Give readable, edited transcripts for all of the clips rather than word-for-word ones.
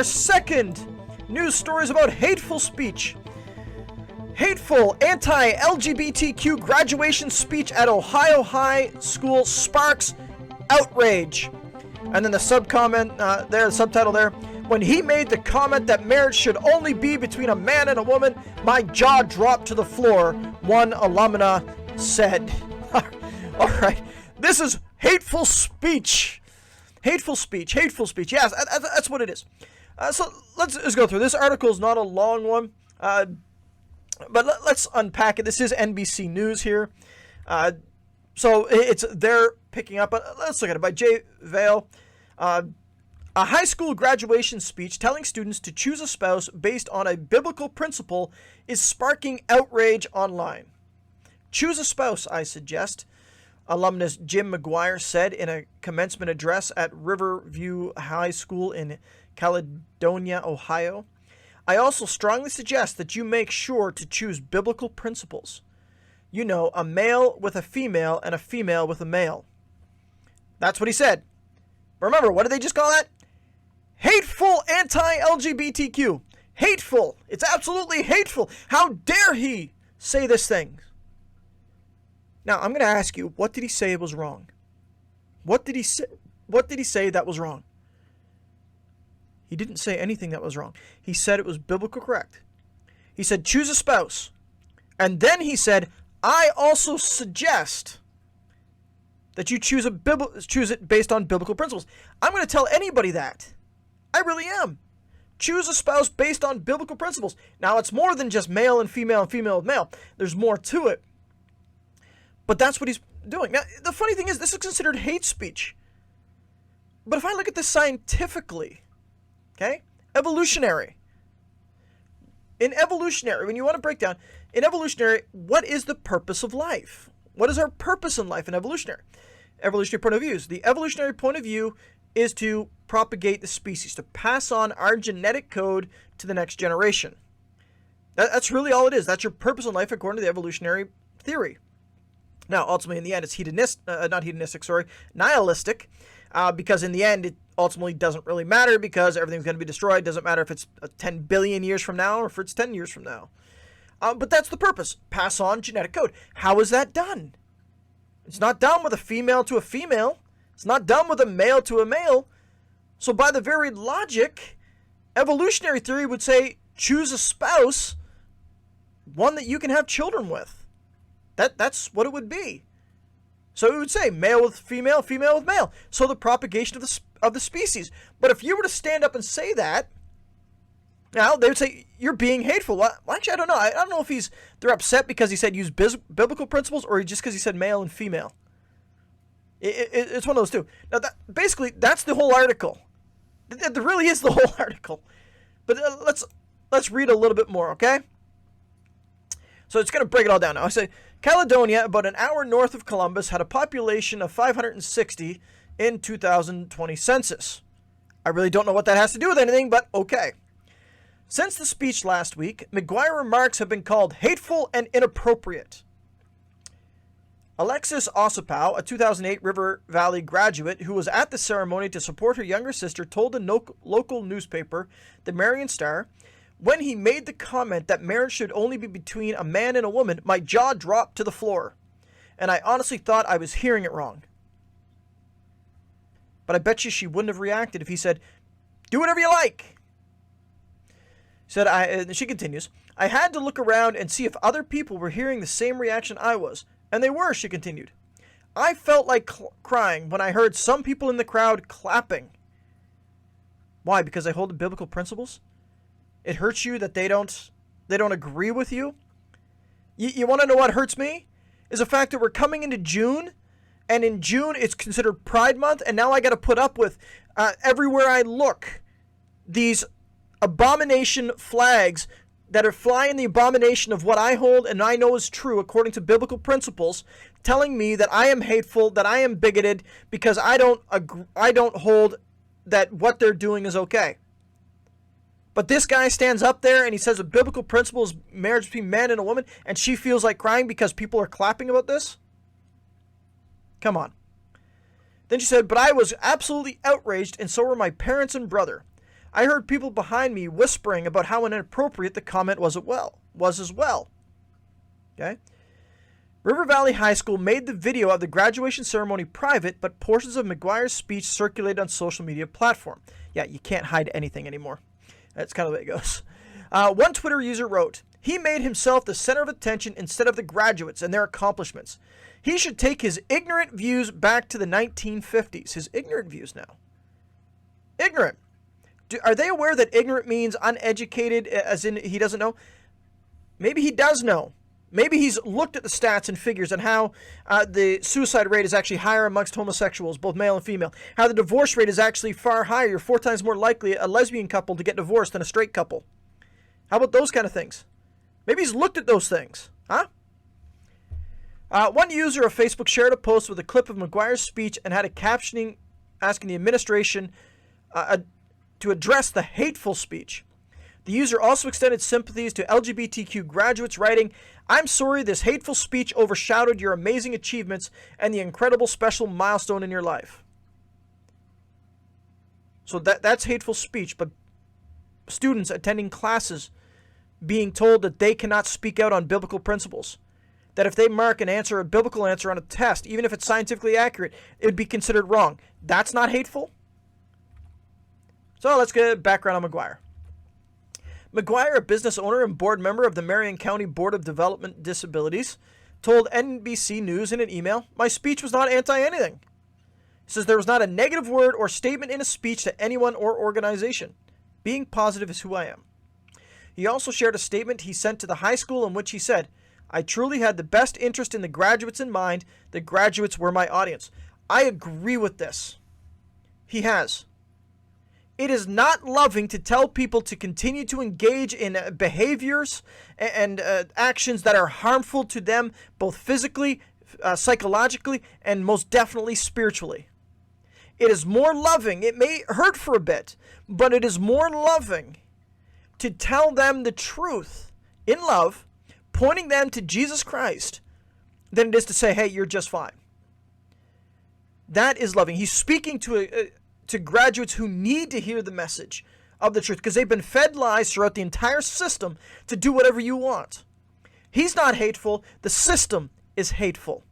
our second news story is about hateful speech. Hateful anti-LGBTQ graduation speech at Ohio High School sparks outrage. And then the subtitle there, when he made the comment that marriage should only be between a man and a woman, my jaw dropped to the floor, one alumna said. All right, this is hateful speech. Hateful speech. Yes, that's what it is. So let's go through. This article is not a long one, but let's unpack it. This is NBC News here. So they're picking up. Let's look at it by Jay Vale. A high school graduation speech telling students to choose a spouse based on a biblical principle is sparking outrage online. Choose a spouse, I suggest, alumnus Jim McGuire said in a commencement address at Riverview High School in Caledonia, Ohio. I also strongly suggest that you make sure to choose biblical principles. You know, a male with a female and a female with a male. That's what he said. Remember, what did they just call that? Hateful anti-LGBTQ. Hateful. It's absolutely hateful. How dare he say this thing? Now, I'm going to ask you, what did he say was wrong? What did he say that was wrong? He didn't say anything that was wrong. He said it was biblical correct. He said, choose a spouse. And then he said, I also suggest that you choose it based on biblical principles. I'm going to tell anybody that. I really am. Choose a spouse based on biblical principles. Now, it's more than just male and female with male. There's more to it. But that's what he's doing. Now, the funny thing is, this is considered hate speech. But if I look at this scientifically, okay, evolutionary. In evolutionary, when you want to break down, in evolutionary, what is the purpose of life? What is our purpose in life in evolutionary? Evolutionary point of views. The evolutionary point of view is to propagate the species, to pass on our genetic code to the next generation. That's really all it is. That's your purpose in life according to the evolutionary theory. Now, ultimately, in the end, it's nihilistic, because in the end, it ultimately doesn't really matter because everything's going to be destroyed. It doesn't matter if it's 10 billion years from now or if it's 10 years from now. But that's the purpose. Pass on genetic code. How is that done? It's not done with a female to a female. It's not done with a male to a male. So by the very logic, evolutionary theory would say choose a spouse, one that you can have children with. That's what it would be. So it would say male with female, female with male. So the propagation of the species. But if you were to stand up and say that, now they would say you're being hateful. Well, actually, I don't know. I don't know if they're upset because he said use biblical principles or just because he said male and female. It's one of those two. Now, basically, that's the whole article. It really is the whole article. But let's read a little bit more, okay? So it's going to break it all down now. I say, Caledonia, about an hour north of Columbus, had a population of 560 in 2020 census. I really don't know what that has to do with anything, but okay. Since the speech last week, McGuire remarks have been called hateful and inappropriate. Alexis Ossipow, a 2008 River Valley graduate who was at the ceremony to support her younger sister, told the local newspaper, the Marion Star, when he made the comment that marriage should only be between a man and a woman, my jaw dropped to the floor, and I honestly thought I was hearing it wrong. But I bet you she wouldn't have reacted if he said, do whatever you like. She continues, I had to look around and see if other people were hearing the same reaction I was. And they were, she continued. I felt like crying when I heard some people in the crowd clapping. Why? Because I hold the biblical principles? It hurts you that they don't agree with you? You want to know what hurts me? Is the fact that we're coming into June, and in June it's considered Pride Month, and now I got to put up with, everywhere I look, these abomination flags that are flying the abomination of what I hold and I know is true according to biblical principles, telling me that I am hateful, that I am bigoted, because I don't hold that what they're doing is okay. But this guy stands up there and he says a biblical principle is marriage between man and a woman, and she feels like crying because people are clapping about this? Come on. Then she said, but I was absolutely outraged, and so were my parents and brother. I heard people behind me whispering about how inappropriate the comment was as well. Okay? River Valley High School made the video of the graduation ceremony private, but portions of McGuire's speech circulated on social media platform. Yeah, you can't hide anything anymore. That's kind of the way it goes. One Twitter user wrote, "He made himself the center of attention instead of the graduates and their accomplishments. He should take his ignorant views back to the 1950s. His ignorant views now. Ignorant. Are they aware that ignorant means uneducated, as in he doesn't know? Maybe he does know. Maybe he's looked at the stats and figures on how the suicide rate is actually higher amongst homosexuals, both male and female. How the divorce rate is actually far higher. You're 4 times more likely a lesbian couple to get divorced than a straight couple. How about those kind of things? Maybe he's looked at those things. Huh? One user of Facebook shared a post with a clip of McGuire's speech and had a captioning asking the administration to address the hateful speech. The user also extended sympathies to LGBTQ graduates, writing, "I'm sorry this hateful speech overshadowed your amazing achievements and the incredible special milestone in your life." So that's hateful speech, but students attending classes being told that they cannot speak out on biblical principles. That if they mark an answer, a biblical answer on a test, even if it's scientifically accurate, it would be considered wrong. That's not hateful? So let's get background on McGuire. McGuire, a business owner and board member of the Marion County Board of Development Disabilities, told NBC News in an email, "My speech was not anti-anything." He says there was not a negative word or statement in a speech to anyone or organization. Being positive is who I am. He also shared a statement he sent to the high school in which he said, "I truly had the best interest in the graduates in mind. The graduates were my audience." I agree with this. He has. It is not loving to tell people to continue to engage in behaviors and actions that are harmful to them, both physically, psychologically, and most definitely spiritually. It is more loving. It may hurt for a bit, but it is more loving to tell them the truth in love, pointing them to Jesus Christ, than it is to say, "Hey, you're just fine." That is loving. He's speaking to graduates who need to hear the message of the truth because they've been fed lies throughout the entire system to do whatever you want. He's not hateful. The system is hateful.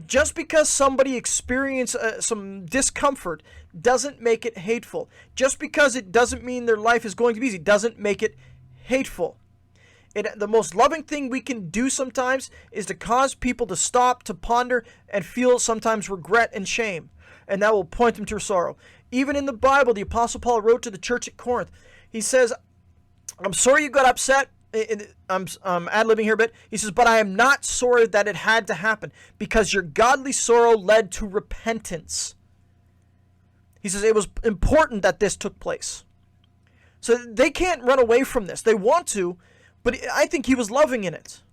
Just because somebody experiences some discomfort doesn't make it hateful. Just because it doesn't mean their life is going to be easy doesn't make it hateful. The most loving thing we can do sometimes is to cause people to stop, to ponder, and feel sometimes regret and shame. And that will point them to sorrow. Even in the Bible, the Apostle Paul wrote to the church at Corinth. He says, "I'm sorry you got upset." I'm ad-libbing here a bit. He says, "But I am not sorry that it had to happen, because your godly sorrow led to repentance." He says it was important that this took place. So they can't run away from this. They want to, but I think he was loving in it.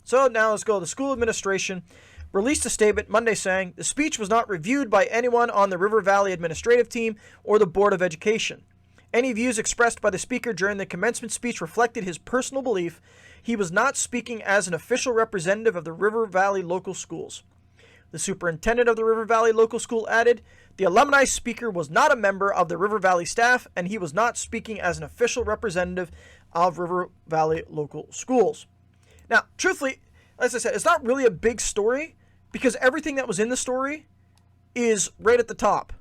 So now let's go. The school administration released a statement Monday saying the speech was not reviewed by anyone on the River Valley administrative team or the Board of Education. Any views expressed by the speaker during the commencement speech reflected his personal belief. He was not speaking as an official representative of the River Valley local schools. The superintendent of the River Valley local school added, "The alumni speaker was not a member of the River Valley staff, and he was not speaking as an official representative of River Valley local schools." Now, truthfully, as I said, it's not really a big story, because everything that was in the story is right at the top.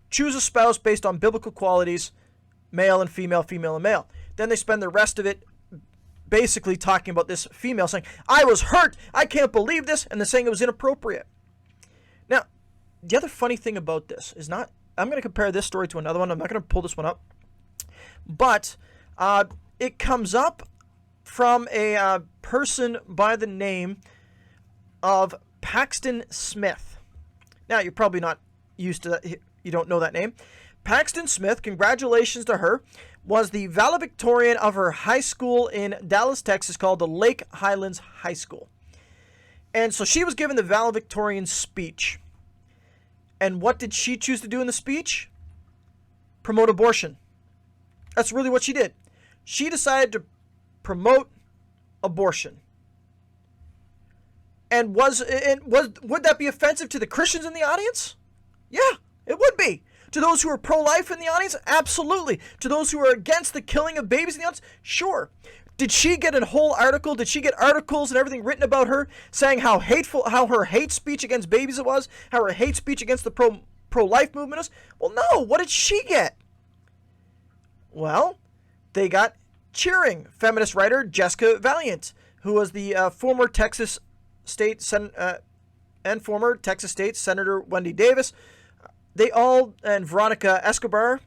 Choose a spouse based on biblical qualities, male and female, female and male. Then they spend the rest of it basically talking about this female saying, "I was hurt, I can't believe this," and then saying it was inappropriate. Now, the other funny thing about this is I'm going to compare this story to another one. I'm not going to pull this one up. But it comes up from a person by the name of Paxton Smith. Now, you're probably not used to that. You don't know that name. Paxton Smith, congratulations to her, was the valedictorian of her high school in Dallas, Texas, called the Lake Highlands High School. And so she was given the valedictorian speech. And what did she choose to do in the speech? Promote abortion. That's really what she did. She decided to promote abortion. And would that be offensive to the Christians in the audience? Yeah, it would be. To those who are pro-life in the audience, absolutely. To those who are against the killing of babies in the audience, sure. Did she get a whole article? Did she get articles and everything written about her saying how hateful, how her hate speech against babies it was, how her hate speech against the pro-life movement is? Well, no. What did she get? Well, they got cheering feminist writer Jessica Valiant, who was the former Texas State and former Texas State Senator Wendy Davis. They all, and Veronica Escobar,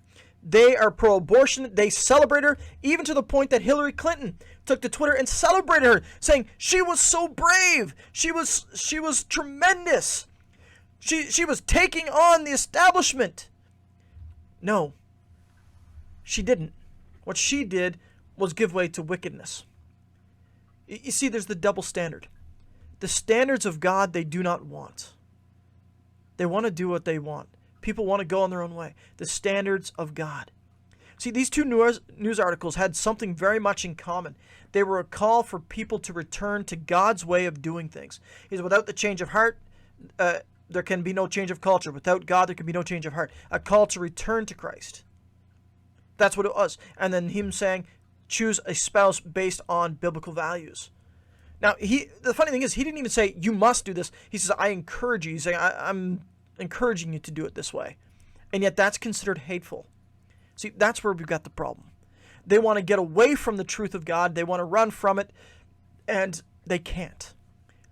they are pro-abortion. They celebrate her, even to the point that Hillary Clinton took to Twitter and celebrated her, saying she was so brave. She was tremendous. She was taking on the establishment. No, she didn't. What she did was give way to wickedness. You see, there's the double standard. The standards of God they do not want. They want to do what they want. People want to go on their own way. The standards of God. See, these two news articles had something very much in common. They were a call for people to return to God's way of doing things. He said, without the change of heart, there can be no change of culture. Without God, there can be no change of heart. A call to return to Christ. That's what it was. And then him saying, choose a spouse based on biblical values. Now, the funny thing is, he didn't even say, you must do this. He says, I encourage you. He's saying, I'm encouraging you to do it this way. And yet that's considered hateful. See, that's where we've got the problem. They want to get away from the truth of God. They want to run from it, and they can't.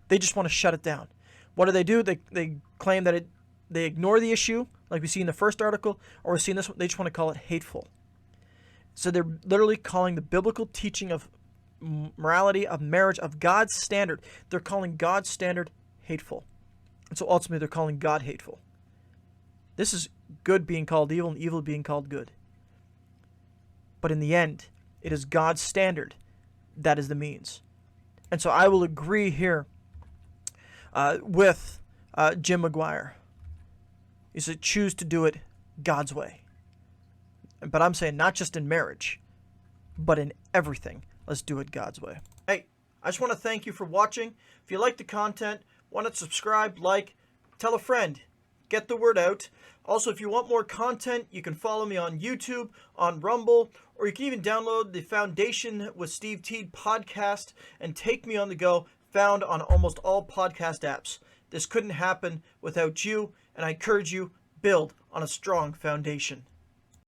They just want to shut it down. What do? They claim that they ignore the issue, like we see in the first article, or we see in this one, they just want to call it hateful. So they're literally calling the biblical teaching of morality, of marriage, of God's standard, they're calling God's standard hateful. And so ultimately they're calling God hateful. This is good being called evil and evil being called good. But in the end, it is God's standard that is the means. And so I will agree here with Jim McGuire. He said, choose to do it God's way. But I'm saying not just in marriage, but in everything. Let's do it God's way. Hey, I just want to thank you for watching. If you like the content, want to subscribe, like, tell a friend, get the word out. Also, if you want more content, you can follow me on YouTube, on Rumble, or you can even download the Foundation with Steve Teed podcast and Take Me on the Go, found on almost all podcast apps. This couldn't happen without you, and I encourage you, build on a strong foundation.